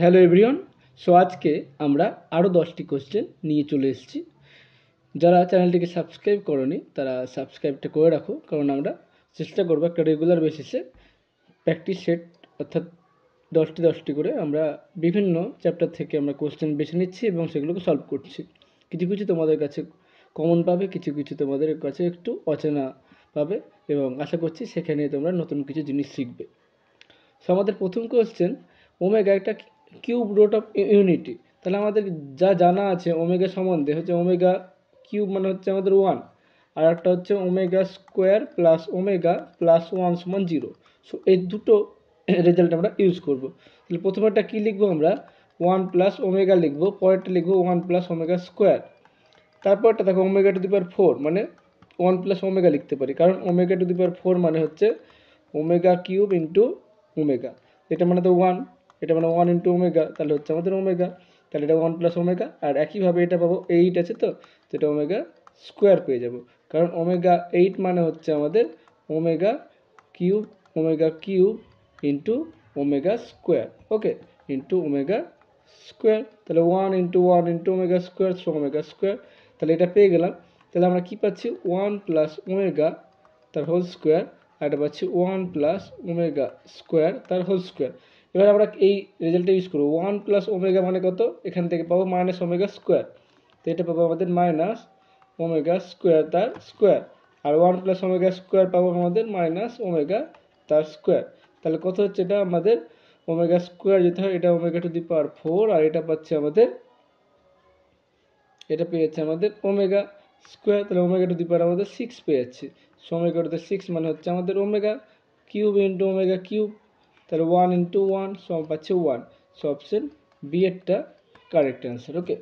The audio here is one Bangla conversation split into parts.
Hello everyone. সো আজকে আমরা আরও 10টি কোশ্চেন নিয়ে চলে এসেছি। যারা চ্যানেলটিকে সাবস্ক্রাইব করনি তারা সাবস্ক্রাইবটা করে রাখো, কারণ আমরা চেষ্টা করবো একটা রেগুলার বেসিসে প্র্যাকটিস সেট অর্থাৎ 10টি করে আমরা বিভিন্ন চ্যাপ্টার থেকে আমরা কোশ্চেন বেছে নিচ্ছি এবং সেগুলোকে সলভ করছি। কিছু কিছু তোমাদের কাছে কমন পাবে, কিছু কিছু তোমাদের কাছে একটু অচেনা পাবে এবং আশা করছি সেখানে তোমরা নতুন কিছু জিনিস শিখবে। সো আমাদের প্রথম কোশ্চেন, ওমেগা একটা কিউব রুট অফ ইউনিটি। তাহলে আমাদের যা জানা আছে ওমেগা সম্বন্ধে হচ্ছে ওমেগা কিউব মানে হচ্ছে আমাদের 1, আর একটা হচ্ছে omega square plus omega plus 1 সমান 0। সো এই দুটো রেজাল্ট আমরা ইউজ করব। তাহলে প্রথমেরটা কী লিখবো আমরা, 1 প্লাস ওমেগা লিখবো, পরেরটা লিখবো 1 প্লাস ওমেগা স্কোয়ার। তারপরটা দেখো ওমেগা টু দি পাওয়ার 4 মানে 1 প্লাস ওমেগা লিখতে পারি, কারণ ওমেগা টু দি পাওয়ার 4 মানে হচ্ছে ওমেগা কিউব ইন্টু ওমেগা। এটা মানে তো 1, এটা মানে 1 ইন্টু ওমেগা, তাহলে হচ্ছে আমাদের ওমেগা। তাহলে এটা 1 প্লাস ওমেগা, আর একইভাবে এটা পাবো 8 আছে তো এটা ওমেগা স্কোয়ার পেয়ে যাব, কারণ ওমেগা 8 মানে হচ্ছে আমাদের omega cube into omega square, okay, into omega square. তাহলে 1 into omega square so omega square. তাহলে এটা পেয়ে গেলাম। তাহলে আমরা কি পাচ্ছি, 1 প্লাস ওমেগা তার হোল স্কোয়ার, আর এটা পাচ্ছি 1 প্লাস ওমেগা স্কোয়ার তার হোল স্কোয়ার। এবার আমরা এই রেজাল্টটা ইউজ করবো। 1 প্লাস ওমেগা মানে কত, এখান থেকে পাবো মাইনাস ওমেগা স্কোয়ার, তো এটা পাবো আমাদের মাইনাস ওমেগা স্কোয়ার তার স্কোয়ার, আর 1 প্লাস ওমেগা স্কোয়ার পাবো আমাদের মাইনাস ওমেগা তার স্কোয়ার। তাহলে কত হচ্ছে, এটা আমাদের ওমেগা স্কোয়ার যেতে হয়, এটা ওমেগা টু দি পাওয়ার 4, আর এটা পাচ্ছে আমাদের, এটা পেয়ে যাচ্ছে আমাদের ওমেগা স্কোয়ার। তাহলে ওমেগা টু দি পাওয়ার আমাদের 6 পেয়ে যাচ্ছে। সো ওমেগা টু দি 6 মানে হচ্ছে আমাদের omega cube into omega cube, তাহলে 1 ইন্টু 1 সো পাচ্ছে 1। সো অপশন বি এরটা correct answer, okay.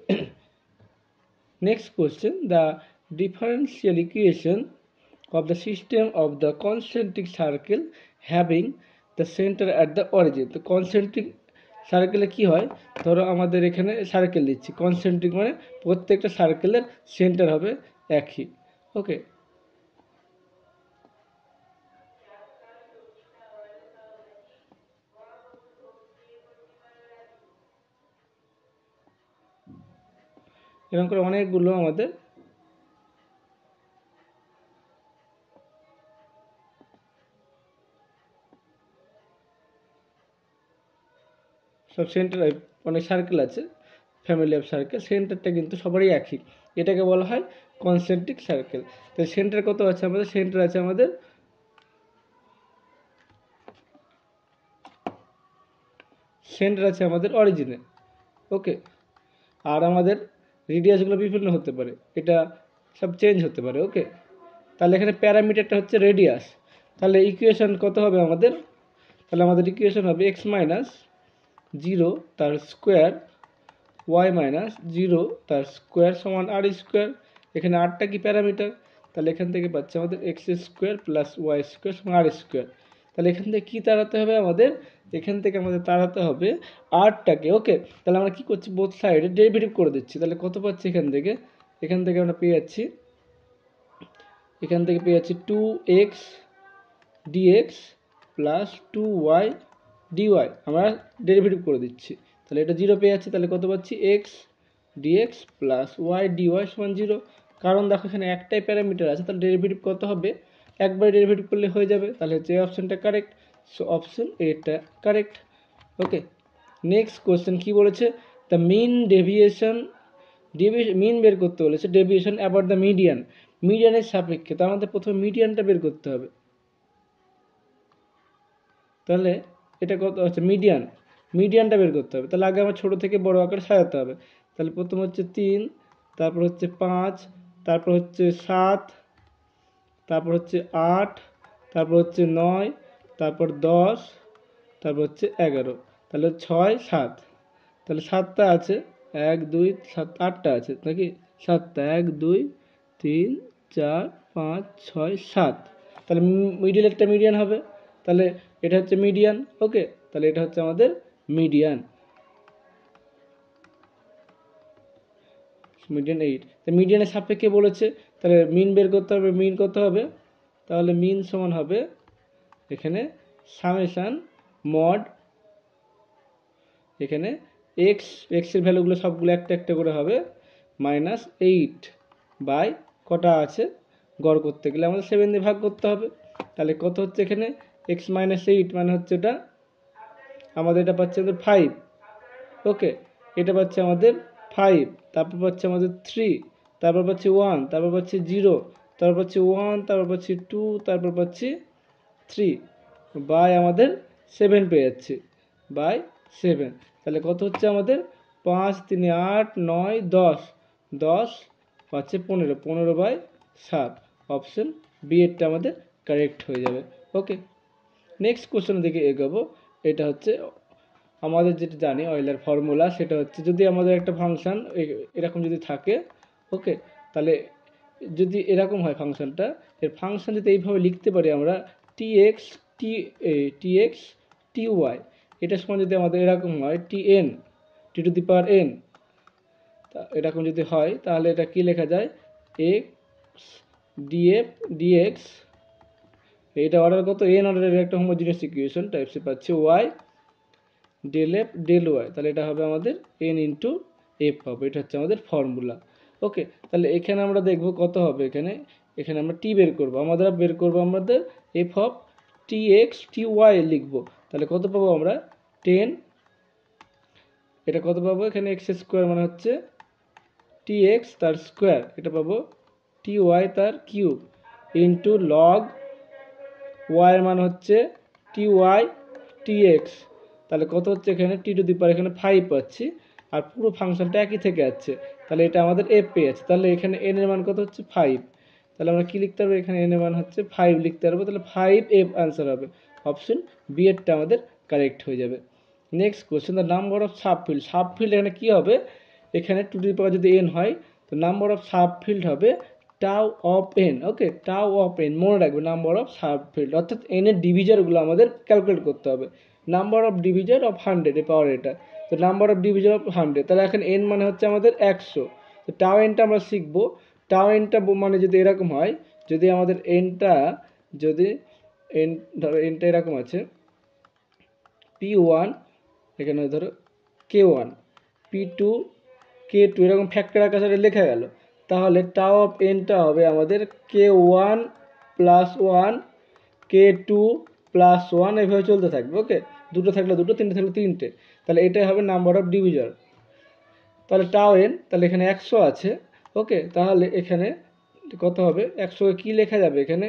Next question, the differential equation of the system of the concentric circle having the center at the origin। তো কনসেন্ট্রিক সার্কেলে কি হয়, ধরো আমাদের এখানে সার্কেল দিচ্ছি, কনসেন্ট্রিক মানে প্রত্যেকটা সার্কেলের সেন্টার হবে একই, ওকে। এরকম করে অনেকগুলো আমাদের সব সেন্টার অনেক সার্কেল আছে, ফ্যামিলি অফ সার্কেল, সেন্টারটা কিন্তু সবারই একই, এটাকে বলা হয় কনসেন্ট্রিক সার্কেল। তো সেন্টার কত আছে আমাদের, সেন্টার আছে আমাদের অরিজিনে, ওকে। আর আমাদের রেডিয়াসগুলো বিভিন্ন হতে পারে, এটা সব চেঞ্জ হতে পারে, ওকে। তাহলে এখানে প্যারামিটারটা হচ্ছে রেডিয়াস। তাহলে ইকুয়েশন কত হবে আমাদের, তাহলে আমাদের ইকুয়েশন হবে এক্স মাইনাস 0 তার স্কোয়ার ওয়াই মাইনাস 0 তার স্কোয়ার সমান আর স্কোয়ার। এখানে আরটা কি প্যারামিটার, তাহলে এখান থেকে পাচ্ছে আমাদের x square plus y square সমান আর স্কোয়ার। তাহলে এখান থেকে কী তাড়াতে হবে আমাদের, এখান থেকে আমাদের তাড়াতে হবে আরটাকে, ওকে। তাহলে আমরা কী করছি, বোথ সাইডে ডেরিভেটিভ করে দিচ্ছি। তাহলে কত পাচ্ছি এখান থেকে আমরা পেয়ে যাচ্ছি, এখান থেকে পেয়ে যাচ্ছি 2x dx plus 2y dy, আমরা ডেরিভেটিভ করে দিচ্ছি। তাহলে এটা 0 পেয়ে যাচ্ছে, তাহলে কত পাচ্ছি, x dx plus y dy সমান 0। কারণ দেখো এখানে একটাই প্যারামিটার আছে, তাহলে ডেরিভেটিভ কত হবে, একবার ডেরিভেটিভ করলে হয়ে যাবে। তাহলে হচ্ছে এই অপশানটা কারেক্ট, সো অপশন এটা কারেক্ট, ওকে। নেক্সট কোয়েশ্চেন কি বলেছে, দ্য মিন মিন বের করতে বলেছে, ডেভিয়েশন অ্যাবাউট দ্য মিডিয়ানের সাপেক্ষে। তো আমাদের প্রথমে মিডিয়ানটা বের করতে হবে। তাহলে এটা কত হচ্ছে, মিডিয়ানটা বের করতে হবে। তাহলে আগে আমার ছোটো থেকে বড় আকারে সাজাতে হবে। তাহলে প্রথম হচ্ছে 3, তারপর হচ্ছে 5, তারপর হচ্ছে 7, তারপর হচ্ছে 8, তারপর হচ্ছে 9, তারপর 10, তারপর হচ্ছে 11। তাহলে 6, 7, তাহলে 7টা আছে, 1 2 7 8টা আছে নাকি, 7টা 1 2 3 4 5 6 7। তাহলে মিডিল একটা মিডিয়ান হবে, তাহলে এটা হচ্ছে মিডিয়ান, ওকে। তাহলে এটা হচ্ছে আমাদের মিডিয়ান 8। তো মিডিয়ানের সাপেক্ষে বলেছে, তাহলে মিন বের করতে হবে। মিন কত হবে, তাহলে মিন সমান হবে এখানে সামেশান মড এখানে এক্সের ভ্যালুগুলো সবগুলো একটা একটা করে হবে -8 বাই কটা আছে গড় করতে গেলে আমাদের 7 দিয়ে ভাগ করতে হবে। তাহলে কত হচ্ছে এখানে x-8 মানে হচ্ছে এটা আমাদের, এটা পাচ্ছে আমাদের 5। ওকে, এটা পাচ্ছে আমাদের 5, তারপর পাচ্ছে আমাদের 3, তারপর পাচ্ছি 1, তারপর পাচ্ছি 0, তারপর পাচ্ছি 1, তারপর পাচ্ছি 2, তারপর পাচ্ছি 3 বাই আমাদের 7 পেয়ে যাচ্ছি, বাই 7। তাহলে কত হচ্ছে আমাদের 5 3 8 9 10, 10 পাচ্ছে 15, 15 বাই 7। অপশন বি এরটা আমাদের কারেক্ট হয়ে যাবে। ওকে, নেক্সট কোশ্চেনের দিকে এগোবো। এটা হচ্ছে আমাদের যেটা জানি অয়েলার ফর্মুলা, সেটা হচ্ছে যদি আমাদের একটা ফাংশন এরকম যদি থাকে, ওকে, তাহলে যদি এরকম হয় ফাংশনটা, এর ফাংশন যদি এইভাবে লিখতে পারি আমরা টিএক্স টিওয়াই, এটার সময় যদি আমাদের এরকম হয় t n t to the power n, এরকম যদি হয় তাহলে এটা কি লেখা যায় এক্স ডিএফ ডিএক্স, এইটা অর্ডার কত এন অর্ডারের একটা হোমোজিনিয়াস ইকুয়েশন টাইপসে পাচ্ছি y del f del y, তাহলে এটা হবে আমাদের এন ইন্টু এফ হবে, এটা হচ্ছে আমাদের ফর্মুলা। ওকে, তাহলে এখানে আমরা দেখব কত হবে, এখানে আমরা টি বের করবো, আমাদের f of t x t y লিখবো। তাহলে কত পাবো আমরা 10, এটা কত পাবো এখানে এক্স স্কোয়ার মানে হচ্ছে টি এক্স তার স্কোয়ার, এটা পাবো টি ওয়াই তার কিউব ইন্টু লগ ওয়াই মান হচ্ছে টি ওয়াই টি এক্স, তাহলে কত হচ্ছে এখানে টি টু দি পাওয়ার এখানে 5 পাচ্ছি, আর পুরো ফাংশনটা একই থেকে যাচ্ছে, তাহলে এটা আমাদের এফ পেয়ে যাচ্ছে। তাহলে এখানে এন এর মান কত হচ্ছে 5, তাহলে আমরা কি লিখতে পারবো এখানে এন এর মান হচ্ছে 5 লিখতে পারবো, তাহলে 5f আনসার হবে। অপশন বি এরটা আমাদের কারেক্ট হয়ে যাবে। Next question, the number of subfield এখানে কি হবে, এখানে টু টু দি পাওয়ার যদি এন হয় তো নাম্বার অফ সাবফিল্ড হবে tau of N. Okay, tau of N মনে রাখবে, নাম্বার অফ সাবফিল্ড অর্থাৎ এন এর ডিভিজারগুলো আমাদের ক্যালকুলেট করতে হবে। নাম্বার অফ ডিভিজার অফ 100 এ পাওয়ার এটা, তো নাম্বার অফ ডিভিজার অফ 100, তাহলে এখন এন মানে হচ্ছে আমাদের 100, তো টাউ এনটা আমরা শিখবো। টাউ এনটা মানে যদি এরকম হয়, যদি আমাদের এনটা যদি এন ধরো এনটা এরকম আছে P1, এখানে ধরো K1, P2, K2 এরকম ফ্যাক্টর আকারে লেখা গেল, তাহলে টাউ অফ এনটা হবে আমাদের K1 প্লাস 1 K2 প্লাস 1 এইভাবে চলতে থাকবে। ওকে, দুটো থাকলে দুটো, তিনটে থাকলে তিনটে, তাহলে এটাই হবে নাম্বার অফ ডিভিজার। তাহলে টাউ এন, তাহলে এখানে 100 আছে। ওকে, তাহলে এখানে কত হবে 100 কি লেখা যাবে এখানে,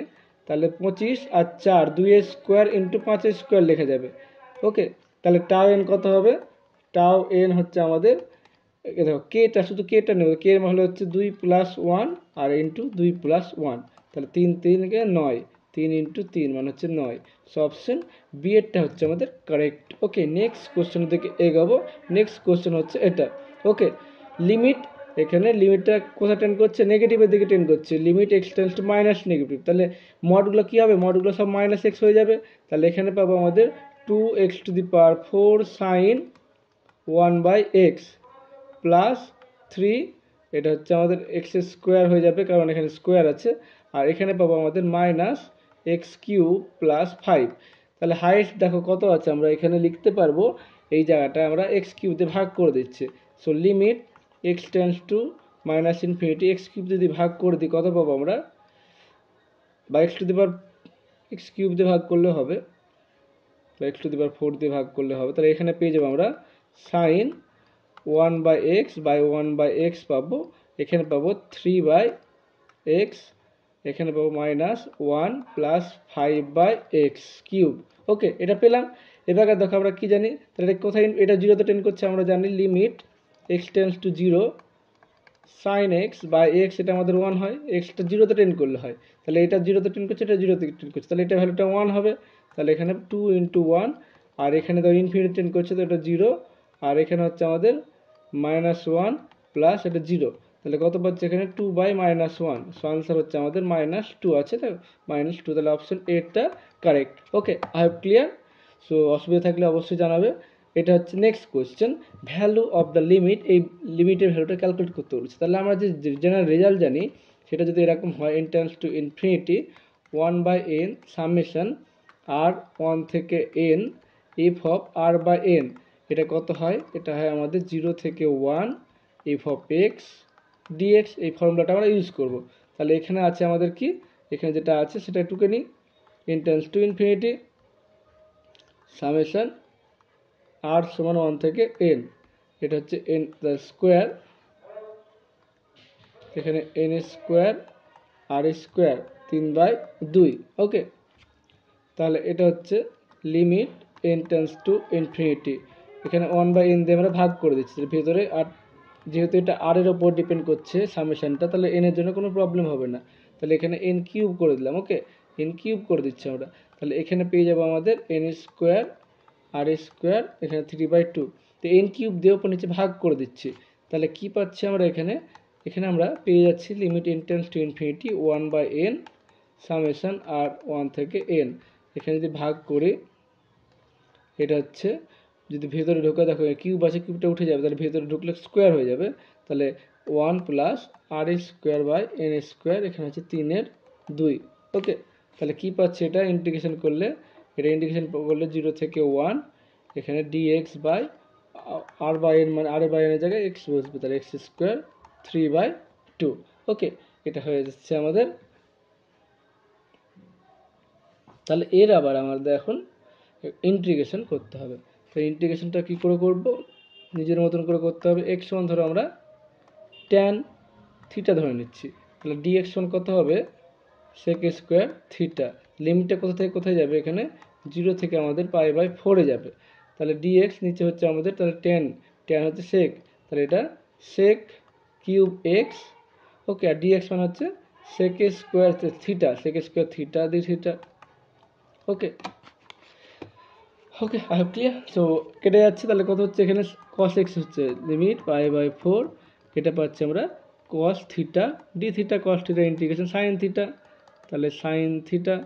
তাহলে 25 আর 4 2 এর স্কোয়ার ইন্টু 5 এর স্কোয়ার লেখা যাবে। ওকে, তাহলে টাউ এন কত হবে, টাউ এন হচ্ছে আমাদের দেখো কেটা, শুধু কেটা নেব, কে হলে হচ্ছে 2 প্লাস 1 আর ইন্টু 2 প্লাস 1, তাহলে 3 3 কে 9, 3 ইন্টু 3 মানে হচ্ছে 9। সো অপশন বি এরটা হচ্ছে আমাদের কারেক্ট। ওকে, নেক্সট কোশ্চেনের দিকে এগাবো। নেক্সট কোশ্চেন হচ্ছে এটা। ওকে, লিমিট, এখানে লিমিটটা কোথায় টেন্ড করছে, নেগেটিভের দিকে টেন্ড করছে, limit x tends two minus negative, তাহলে মডগুলো কী হবে, মডগুলো সব মাইনাস এক্স হয়ে যাবে। তাহলে এখানে পাবো আমাদের 2x to the power 4 sine 1 by x plus 3, এটা হচ্ছে আমাদের এক্স স্কোয়ার হয়ে যাবে কারণ এখানে স্কোয়ার আছে, আর এখানে পাবো আমাদের মাইনাস এক্স কিউব প্লাস 5। তাহলে হাইট দেখো কত আছে, আমরা এখানে লিখতে পারবো, এই জায়গাটা আমরা এক্স কিউব দিয়ে ভাগ করে দিচ্ছি। So limit x tends two minus infinity, x cube যদি ভাগ করে দিই কত পাবো আমরা, বা x two the power x cube দিয়ে ভাগ করলে হবে, বা এক্স টু দি পাওয়ার 4 দিয়ে ভাগ করলে হবে, তাহলে এখানে পেয়ে যাবো আমরা sine 1 by x by 1 by x পাবো, এখানে পাবো 3 বাই এক্স, এখানে পাবো minus 1 plus 5 by x cube. Okay, এটা পেলাম। এবার দেখো আমরা কি জানি, তাহলে কোথায় এটা জিরোতে টেন্ড করছে, আমরা জানি limit x tends to 0 sine x by x, এটা আমাদের 1 হয়, এক্সটা জিরোতে টেন্ড করলে হয়, তাহলে এটা জিরোতে টেন্ড করছে, এটা জিরোতে টেন্ড করছে, তাহলে এটা ভ্যালুটা 1 হবে। তাহলে এখানে 2 ইন্টু 1, আর এখানে তো ইনফিনিটি টেন্ড করছে তো এটা 0, আর এখানে হচ্ছে আমাদের -1 প্লাস এটা 0, তাহলে কত পাচ্ছে এখানে 2 বাই -1, সো আনসার হচ্ছে আমাদের -2 আছে, তাই -2, তাহলে অপশন এটা correct. Okay, I have clear. So অসুবিধা থাকলে অবশ্যই জানাবে। এটা হচ্ছে next question, value of the limit, এই লিমিটের ভ্যালুটা ক্যালকুলেট করতে বলেছে। তাহলে আমরা যে জেনারেল রেজাল্ট জানি সেটা যদি এরকম হয় n tends to infinity 1 by n summation r 1 থেকে n f of r by n, এটা কত হয়, এটা হয় আমাদের 0 থেকে 1 এফ অফ এক্স ডিএক্স। এই ফর্মুলাটা আমরা ইউজ করব। তাহলে এখানে আছে আমাদের কি, এখানে যেটা আছে সেটা টুকে নিই, n tends to infinity summation r সমান 1 থেকে n, এটা হচ্ছে n দ্য স্কোয়ার, এখানে n স্কোয়ার আর স্কোয়ার 3/2। ওকে, তাহলে এটা হচ্ছে limit n tends to infinity, এখানে 1/n দিয়ে আমরা ভাগ করে দিচ্ছি ভেতরে। আর যেহেতু এটা r এর ওপর ডিপেন্ড করছে সামেশনটা, তাহলে n এর জন্য কোনো প্রবলেম হবে না। তাহলে এখানে n কিউব করে দিলাম। ওকে, n কিউব করে দিচ্ছি আমরা। তাহলে এখানে পেয়ে যাবো আমাদের n স্কোয়ার আর স্কোয়ার, এখানে 3/2। তো n কিউব দিয়ে ওপর নিচে ভাগ করে দিচ্ছি। তাহলে কি পাচ্ছি আমরা এখানে, এখানে আমরা পেয়ে যাচ্ছি limit n tends to infinity 1/n summation আর 1 থেকে n। এখানে যদি ভাগ করি, এটা হচ্ছে যদি ভেতরে ঢোকা, দেখো কিউব আছে, কিউবটা উঠে যাবে, তাহলে ভেতরে ঢুকলে স্কোয়ার হয়ে যাবে। তাহলে 1 plus r square by n square, এখানে হচ্ছে 3/2। ওকে, তাহলে কি পাচ্ছি, এটা ইন্টিগ্রেশন করলে, এটা ইন্টিগ্রেশন করলে 0 থেকে 1, এখানে d x by r by n, মানে আর বাই এনের জায়গায় এক্স বসবে, তাহলে এক্স স্কোয়ার 3/2। ওকে, এটা হয়ে যাচ্ছে আমাদের। তাহলে এর আবার আমাদের এখন ইন্টিগ্রেশন করতে হবে। তো ইন্টিগ্রেশনটা কী করে করব, নিজের মতন করে করতে হবে। এক্স ওয়ান ধরো আমরা ট্যান থিটা ধরে নিচ্ছি, তাহলে ডিএক্স ওয়ান কত হবে, সেক স্কোয়ার থিটা। লিমিটটা কোথা থেকে কোথায় যাবে, এখানে 0 থেকে আমাদের π/4 যাবে। তাহলে ডিএক্স নিচে হচ্ছে আমাদের, তাহলে ট্যান হচ্ছে সেক, তাহলে এটা সেক কিউব এক্স। ওকে, আর ডিএক্স ওয়ান হচ্ছে sec square theta, sec square theta d theta. Okay okay, I hope clear. So কেটে যাচ্ছে, তাহলে কত হচ্ছে, এখানে cos x হচ্ছে লিমিট π/4, এটা পাচ্ছি আমরা cos theta D theta, cos theta integration sine theta, তাহলে সাইন থিটা,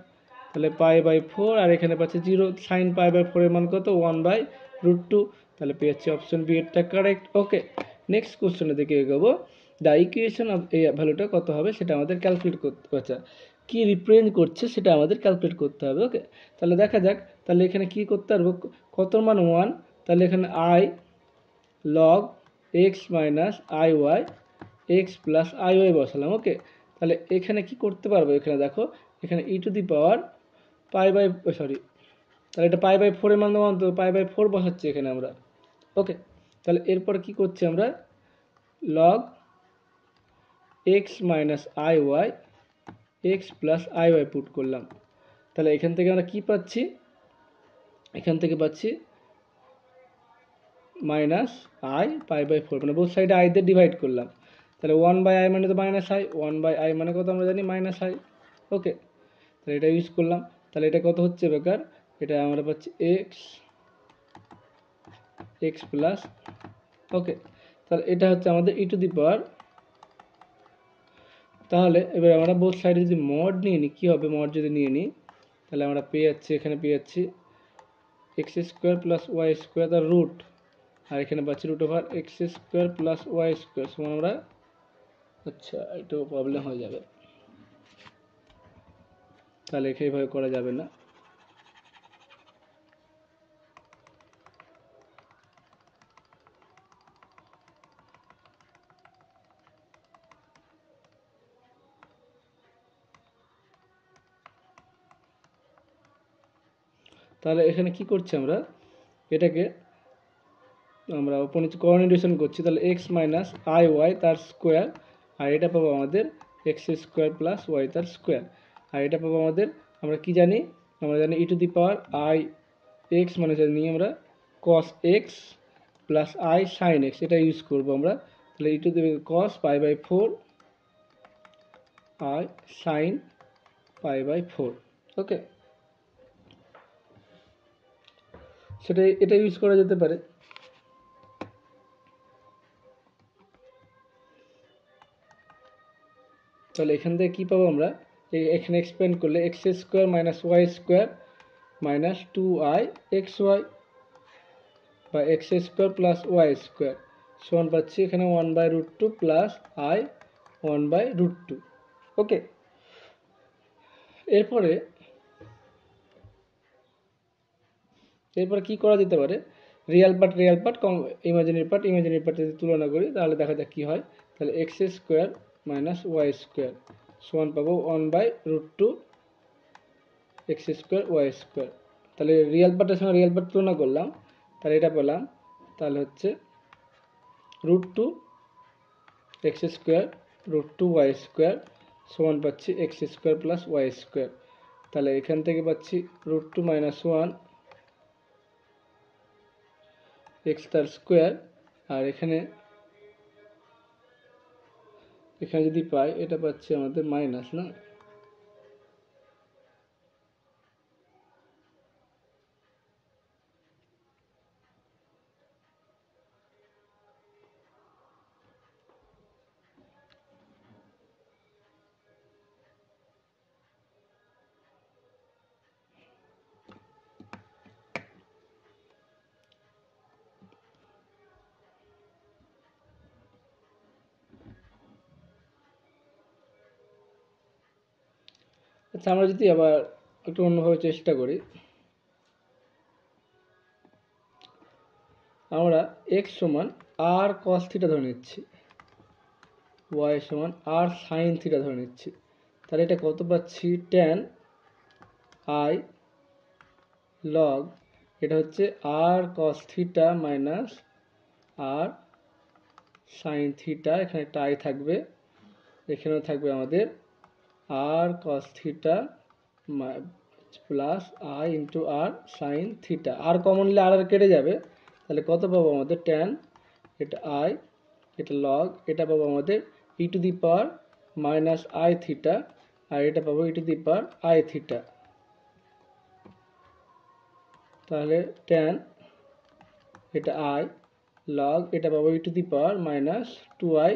তাহলে π/4, আর এখানে পাচ্ছি 0, সাইন π/4 এর মান কত, 1/√2, তাহলে পেয়ে যাচ্ছি অপশন বি এরটা কারেক্ট। ওকে, নেক্সট কোশ্চেনের দিকে এগোবো। দ্য ইকুয়েশন অফ এই ভ্যালুটা কত হবে সেটা আমাদের ক্যালকুলেট করতে হচ্ছে, কী রিপ্রেজেন্ট করছে সেটা আমাদের ক্যালকুলেট করতে হবে। ওকে, তাহলে দেখা যাক, তাহলে এখানে কি করতে পারবো, কত মান 1, তাহলে এখানে I log x minus I y x plus I y বসালাম। ওকে, তাহলে এখানে কি করতে পারবো, এখানে দেখো, এখানে ই টু দি পাওয়ার তাহলে এটা π/4 এর মান দেওয়া, তো π/4 বসাচ্ছি এখানে আমরা। ওকে, তাহলে এরপর কি করছি আমরা, log x minus I y x plus I y put করলাম। তাহলে এখান থেকে আমরা কি পাচ্ছি, এখান থেকে পাচ্ছি মাইনাস আই π/4, মানে বোথ সাইডে আই দিয়ে ডিভাইড করলাম। তাহলে 1/i মানে তো মাইনাস আই, 1/i মানে কত আমরা জানি মাইনাস আই। ওকে, তাহলে এটা ইউজ করলাম। তাহলে এটা কত হচ্ছে বেকার, এটা আমরা পাচ্ছি এক্স প্লাস। ওকে, তাহলে এটা হচ্ছে আমাদের ই টু দি পাওয়ার। তাহলে এবার আমরা বোথ সাইডে যদি মড নিয়ে নিই, কী হবে, মড যদি নিয়ে নিই, তাহলে আমরা পেয়ে যাচ্ছি, এখানে পেয়ে যাচ্ছি x square plus y square তার রুট, আর এখানে পাচ্ছি √(x² + y² সমান আমরা, আচ্ছা একটু প্রবলেম হয়ে যাবে, তাহলে এইভাবে করা যাবে না। তাহলে এখানে কি করছি আমরা, এটাকে আমরা ওপর নিচে কোঅর্ডিনেশন করছি, তাহলে এক্স মাইনাস আই ওয়াই তার স্কোয়ার, আর এটা পাবো আমাদের x² + y তার স্কোয়ার, আর এটা পাবো আমাদের, আমরা কি জানি, আমরা জানি e to the power i x, মানে জানি আমরা cos x plus i sine x, এটা ইউজ করবো আমরা। তাহলে e to the cos π/4 i sine π/4। Okay, সেটা এটা ইউজ করা যেতে পারে। তাহলে এখান থেকে কী পাবো আমরা, এখানে এক্সপ্যান্ড করলে x² - y² minus 2i xy বা x² + y² সমান পাচ্ছি এখানে 1/√2 প্লাস i 1/√2। ওকে, এরপরে কি করা যেতে পারে, রিয়েল পার্ট ইমাজিনারি পার্ট যদি তুলনা করি তাহলে দেখা যাক কী হয়। তাহলে x square minus y square সমান পাবো 1/√2 এক্স স্কোয়ার ওয়াই স্কোয়ার। তাহলে রিয়েল পার্টের সঙ্গে রিয়েল পার্ট তুলনা করলাম, তাহলে এটা পেলাম। তাহলে হচ্ছে √2 এক্স স্কোয়ার √2 ওয়াই স্কোয়ার সমান পাচ্ছি x square plus y square. তাহলে এখান থেকে পাচ্ছি √2 - 1 এক্স তার স্কোয়ার, আর এখানে যদি পাই এটা পাচ্ছি আমাদের মাইনাস, না? আচ্ছা, আমরা যদি আবার একটু অন্যভাবে চেষ্টা করি, আমরা এক্স সমান আর কস থিটা ধরে নিচ্ছি, ওয়াই সমান আর সাইন থিটা ধরে নিচ্ছি। তাহলে এটা কত পাচ্ছি? ট্যান আই লগ, এটা হচ্ছে r cos theta minus r sine theta, এখানে একটা আই থাকবে, এখানেও থাকবে আমাদের r cos theta plus i into r sine theta. আর কমনলি আর কেটে যাবে, তাহলে কত পাবো আমাদের? ট্যান, এটা আই, এটা লগ, এটা পাবো আমাদের e to the power minus i theta, আর এটা পাবো e to the power i theta. তাহলে ট্যান, এটা আই লগ, এটা পাবো e to the power minus 2i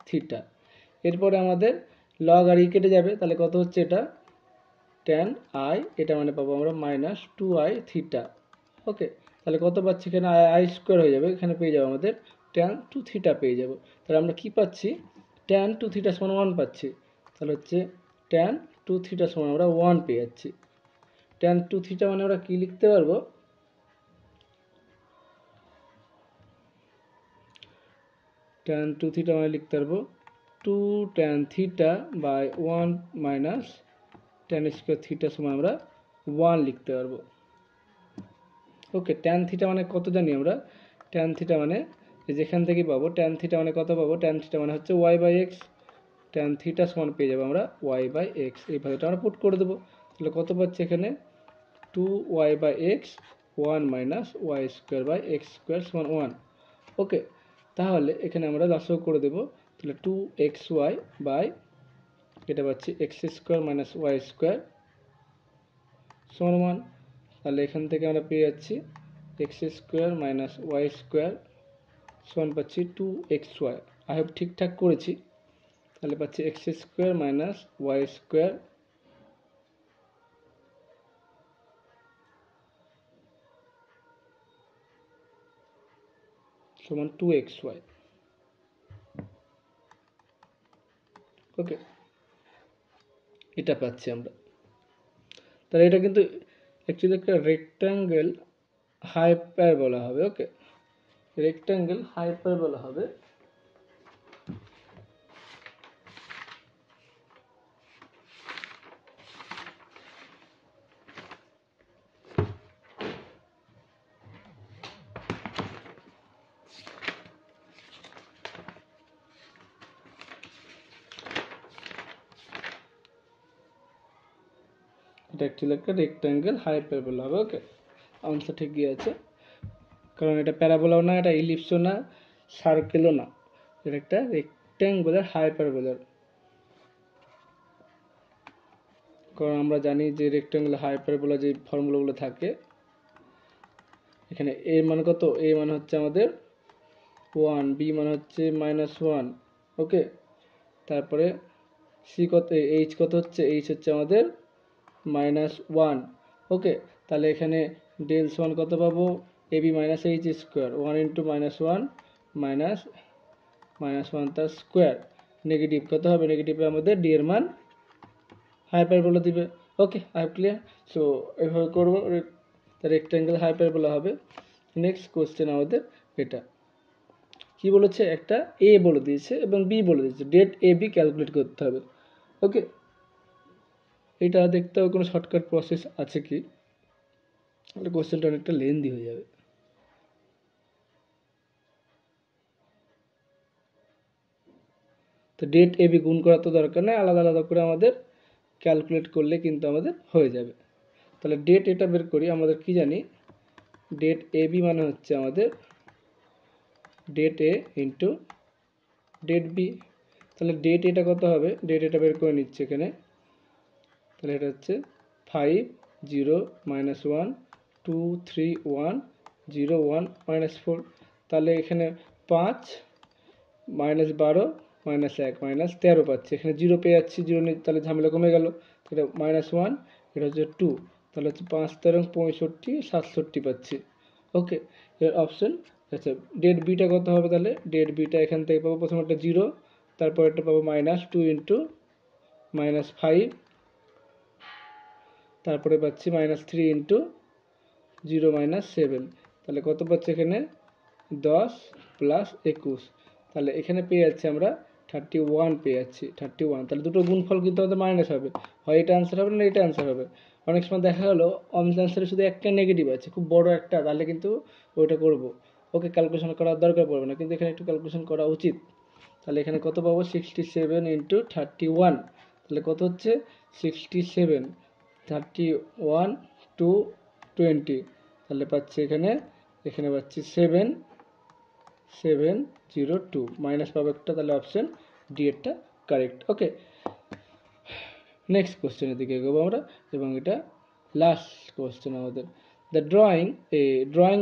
theta. এরপরে আমাদের লগ আর ই কেটে যাবে, তাহলে কত হচ্ছে? এটা ট্যান আই, এটা মানে পাবো আমরা মাইনাস 2i থিটা। ওকে, তাহলে কত পাচ্ছি? এখানে আই স্কোয়ার হয়ে যাবে, এখানে পেয়ে যাবো আমাদের ট্যান 2 থিটা পেয়ে যাবো। তাহলে আমরা কি পাচ্ছি? ট্যান 2 থিটা সমান 1 পাচ্ছি। তাহলে হচ্ছে ট্যান 2 থিটা সমান আমরা 1 পেয়ে যাচ্ছি। ট্যান 2 থিটা মানে আমরা কি লিখতে পারবো? ট্যান 2 থিটা মানে লিখতে পারবো 2 tan theta by 1 minus tan square theta সমান আমরা 1 লিখতে পারবো। ওকে, ট্যান থিটা মানে কত জানি আমরা? ট্যান থিটা মানে যেখান থেকে পাবো, ট্যান থিটা মানে কত পাবো? ট্যান থিটা মানে হচ্ছে y by x. Tan theta সমান পেয়ে যাবো আমরা ওয়াই বাই এক্স। এই ভ্যালুটা আমরা পুট করে দেবো। তাহলে কত পাচ্ছি এখানে? 2y by x 1 minus y square by x square সমান 1। ওকে, তাহলে এখানে আমরা লসাগু করে দেবো। তাহলে 2xy বাই এটা পাচ্ছি x square minus y square সমান 1। তাহলে এখান থেকে আমরা পেয়ে যাচ্ছি x square minus y square সমান পাচ্ছি 2xy। আই হোপ ঠিকঠাক করেছি। তাহলে পাচ্ছি x square minus y square সমান 2xy। ওকে, এটা পাচ্ছি আমরা। তাহলে এটা কিন্তু অ্যাকচুয়ালি একটা রেক্ট্যাঙ্গেল হাইপারবোলা হবে। ওকে, রেক্ট্যাঙ্গেল হাইপারবোলা হবে। এটা অ্যাকচুয়ালি একটা রেক্ট্যাঙ্গেল হাইপারবোলা হবে। ওকে, আনসার ঠিকই আছে, কারণ এটা প্যারাবোলাও না, এটা ইলিপসও না, সার্কেলও না, এটা একটা রেক্ট্যাঙ্গুলার হাইপারবোলার। কারণ আমরা জানি যে রেক্ট্যাঙ্গুলার হাইপারবোলা যে ফর্মুলাগুলো থাকে, এখানে এ মান কত? এ মান হচ্ছে আমাদের 1, বি মান হচ্ছে -1। ওকে, তারপরে সি কত, এইচ কত হচ্ছে? এইচ হচ্ছে আমাদের -1। ওকে, তাহলে এখানে ডেল সমান কত পাবো? A B minus H square, 1 into -1 minus -1 তার স্কোয়ার। নেগেটিভ কত হবে? নেগেটিভে আমাদের ডি এর মান হাইপারবোলা দিবে। ওকে, আই হ্যাভ ক্লিয়ার। সো এইভাবে করবো, রেক্ট্যাঙ্গেল হাইপারবোলা হবে। নেক্সট কোশ্চেন আমাদের এটা কি বলেছে, একটা এ বলে দিয়েছে এবং বি বলে দিয়েছে, ডেট এ বি ক্যালকুলেট করতে হবে। ওকে, এটা দেখতে হবে কোনো শর্টকাট প্রসেস আছে কি, তাহলে কোশ্চেনটা অনেকটা লেন্দি হয়ে যাবে। তো ডেট এ বি গুণ করা তো দরকার নেই, আলাদা আলাদা করে আমাদের ক্যালকুলেট করলে কিন্তু আমাদের হয়ে যাবে। তাহলে ডেট এটা বের করি, আমাদের কি জানি, ডেট এ বি মানে হচ্ছে আমাদের ডেট এ ইন্টু ডেট বি। তাহলে ডেট এটা কত হবে, ডেট এটা বের করে নিচ্ছে এখানে। তাহলে এটা হচ্ছে 5 0 -1 2 3 1 0 1 -4। তাহলে এখানে 5 -12 -1 -13 পাচ্ছি, এখানে 0 পেয়ে যাচ্ছি, 0 নিয়ে তাহলে ঝামেলা কমে গেল। তাহলে -1, এটা হচ্ছে 2, তাহলে হচ্ছে 5 13 65 67 পাচ্ছি। ওকে, এর অপশন। আচ্ছা, ডেট বিটা কত হবে, তাহলে ডেট বিটা এখান থেকে পাবো প্রথমে একটা 0, তারপর একটা পাবো -2 ইন্টু -5, তারপরে পাচ্ছি -3 ইন্টু 0 -7। তাহলে কত পাচ্ছি এখানে 10 + 21, তাহলে এখানে পেয়ে যাচ্ছি আমরা 31 পেয়ে যাচ্ছি, 31। তাহলে দুটো গুণফল কিন্তু আমাদের মাইনাস হবে, হয় এটা অ্যান্সার হবে না এটা অ্যান্সার হবে। অনেক সময় দেখা গেলো অ্যান্সারে শুধু একটা নেগেটিভ আছে, খুব বড় একটা, তাহলে কিন্তু ওইটা করব। ওকে, ক্যালকুলেশন করার দরকার পড়বে না, কিন্তু এখানে একটু ক্যালকুলেশন করা উচিত। তাহলে এখানে কত পাবো, 67 × 31, তাহলে কত হচ্ছে 67, 31 টু 20, তাহলে পাচ্ছি এখানে পাচ্ছি 7702, মাইনাস পাবো একটা, তাহলে অপশন ডি এরটা কারেক্ট। ওকে, নেক্সট কোশ্চেনের দিকে এগোবো আমরা, এবং এটা লাস্ট কোশ্চেন আমাদের। The drawing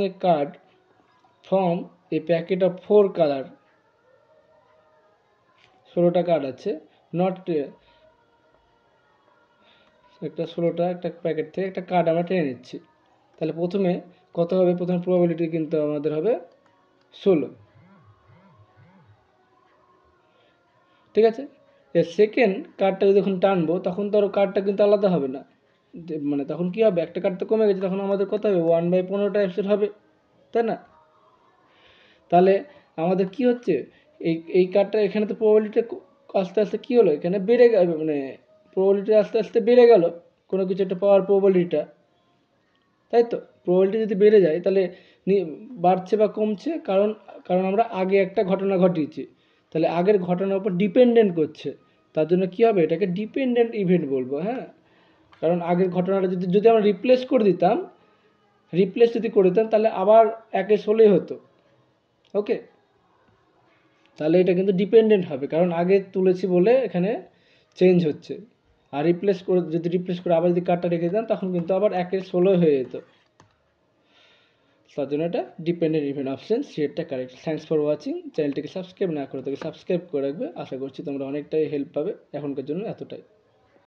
a card from a packet of 4 colour, 16টা কার্ড আছে, নট একটা 16টা একটা প্যাকেট থেকে একটা কার্ড আমরা টেনে নিচ্ছি। তাহলে প্রথমে কত হবে, প্রথমে প্রবাবিলিটি কিন্তু আমাদের হবে 16, ঠিক আছে। এর সেকেন্ড কার্ডটা যখন টানবো তখন তো আর কার্ডটা কিন্তু আলাদা হবে না, মানে তখন কি হবে, একটা কার্ড তো কমে গেছে, তখন আমাদের কত হবে 1/15টা অ্যাবসেন্ট হবে, তাই না। তাহলে আমাদের কি হচ্ছে, এই কার্ডটা এখানে তো প্রবাবিলিটি আস্তে আস্তে কি হলো, এখানে বেড়ে গেল, মানে প্রবাবিলিটি আস্তে আস্তে বেড়ে গেল, কোনো কিছু একটা পাওয়ার প্রবাবিলিটিটা, তাই তো। প্রবাবিলিটি যদি বেড়ে যায় তাহলে বাড়ছে বা কমছে, কারণ আমরা আগে একটা ঘটনা ঘটিয়েছি, তাহলে আগের ঘটনার উপর ডিপেন্ডেন্ট করছে, তার জন্য কি হবে, এটাকে ডিপেন্ডেন্ট ইভেন্ট বলবো। হ্যাঁ, কারণ আগের ঘটনাটা যদি আমরা রিপ্লেস করে দিতাম, তাহলে আবার 1/16 হতো। ওকে, তাহলে এটা কিন্তু ডিপেন্ডেন্ট হবে, কারণ আগে তুলেছি বলে এখানে চেঞ্জ হচ্ছে। আর যদি রিপ্লেস করে আবার যদি কার্ডটা রেখে দিতাম তখন কিন্তু আবার 1/16 হয়ে যেত। তার জন্য এটা ডিপেন্ডেন্ট ইভেন্ট, অপশন সি এরটা কারেক্ট। Thanks for watching. চ্যানেলটিকে সাবস্ক্রাইব না করে তাকে সাবস্ক্রাইব করে রাখবে, আশা করছি তোমরা অনেকটাই হেল্প পাবে। এখনকার জন্য এতটাই।